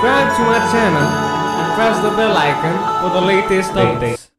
subscribe to my channel and press the bell icon for the latest updates.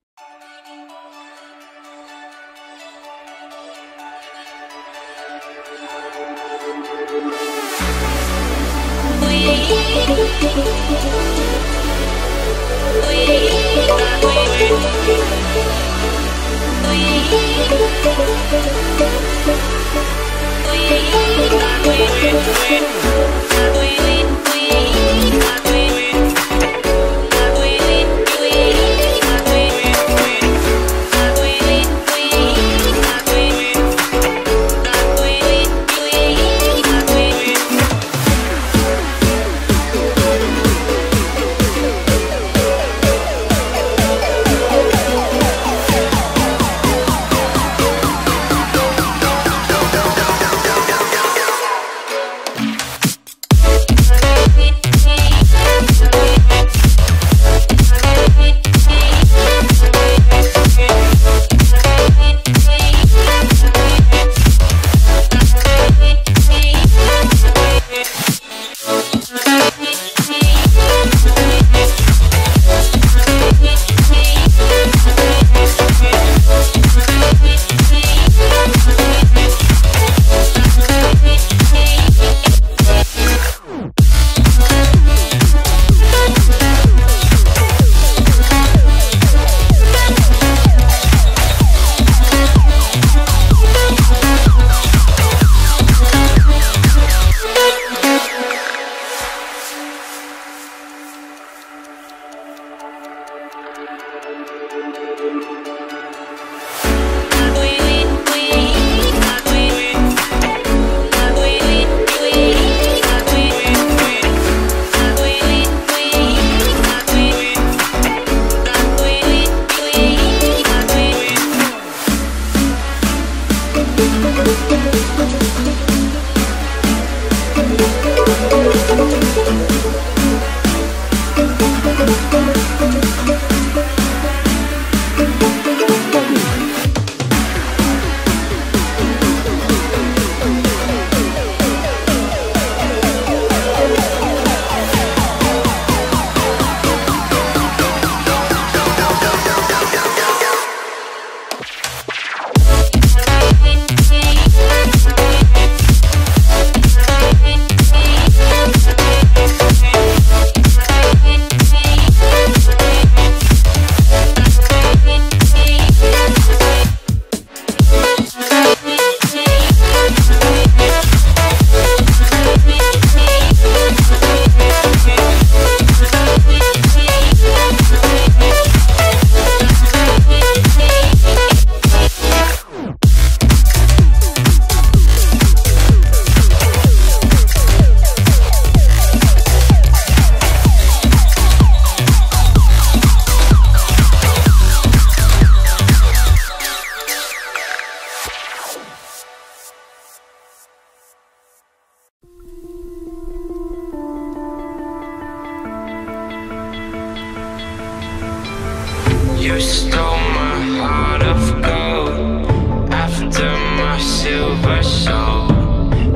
You stole my heart of gold after my silver soul.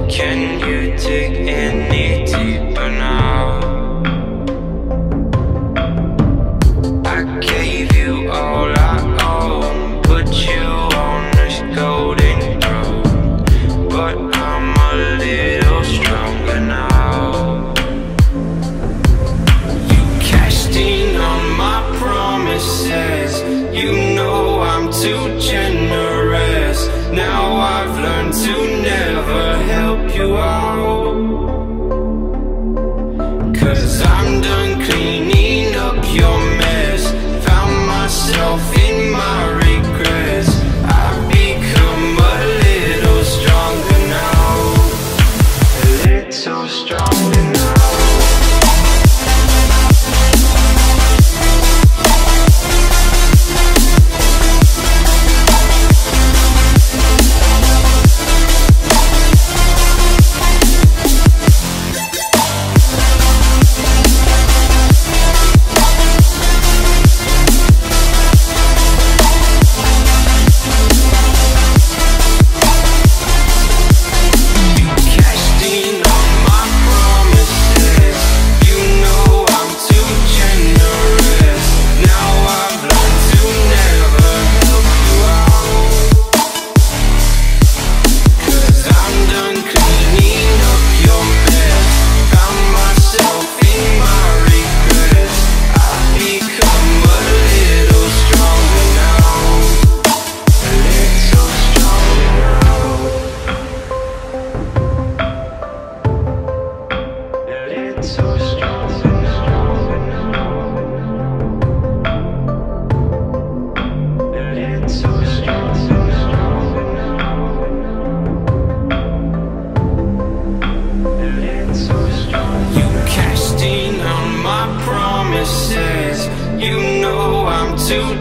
Can you dig any deeper now? I gave you all I own, put you on this golden throne, but I'm a little stronger now. You cashed in on my promises. You know I'm too gentle.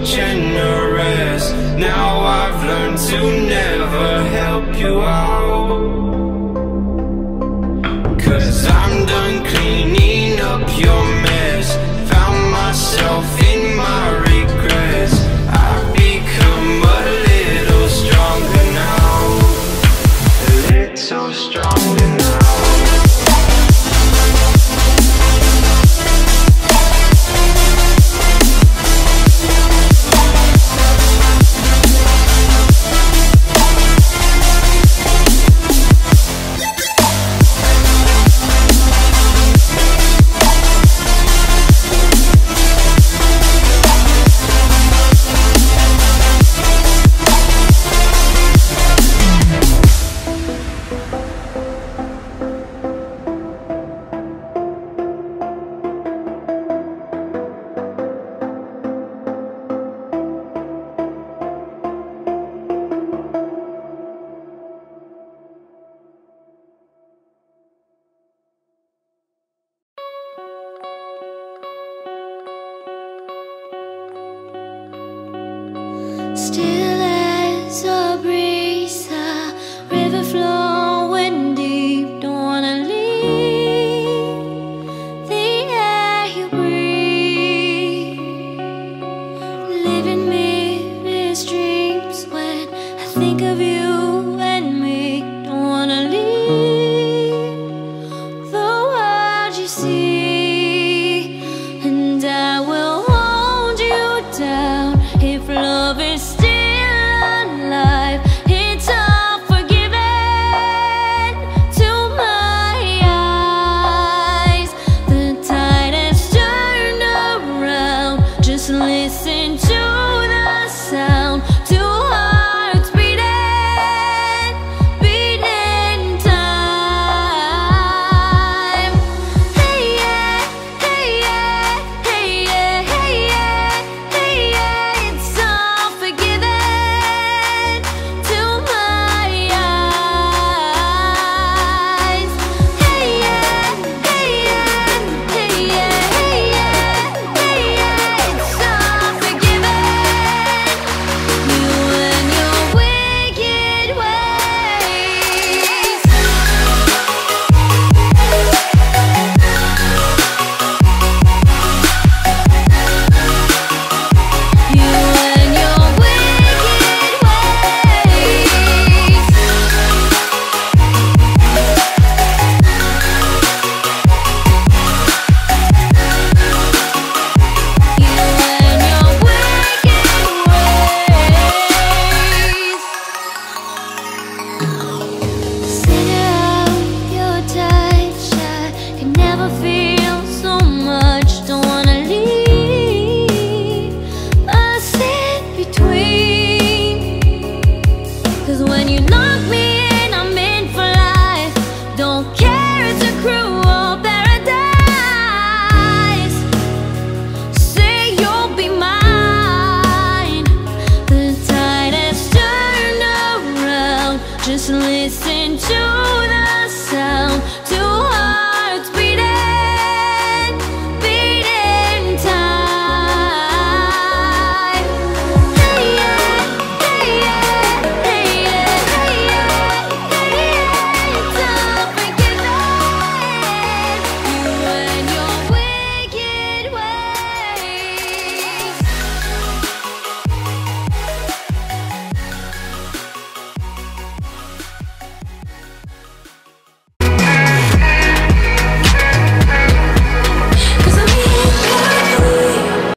generous. Now I've learned to never help you out, 'cause I'm done cleaning up your mess. Found myself in my regrets. I've become a little stronger now, a little stronger now. Still as a breeze, a river flowing deep. Don't wanna leave the air you breathe. Living me mystery.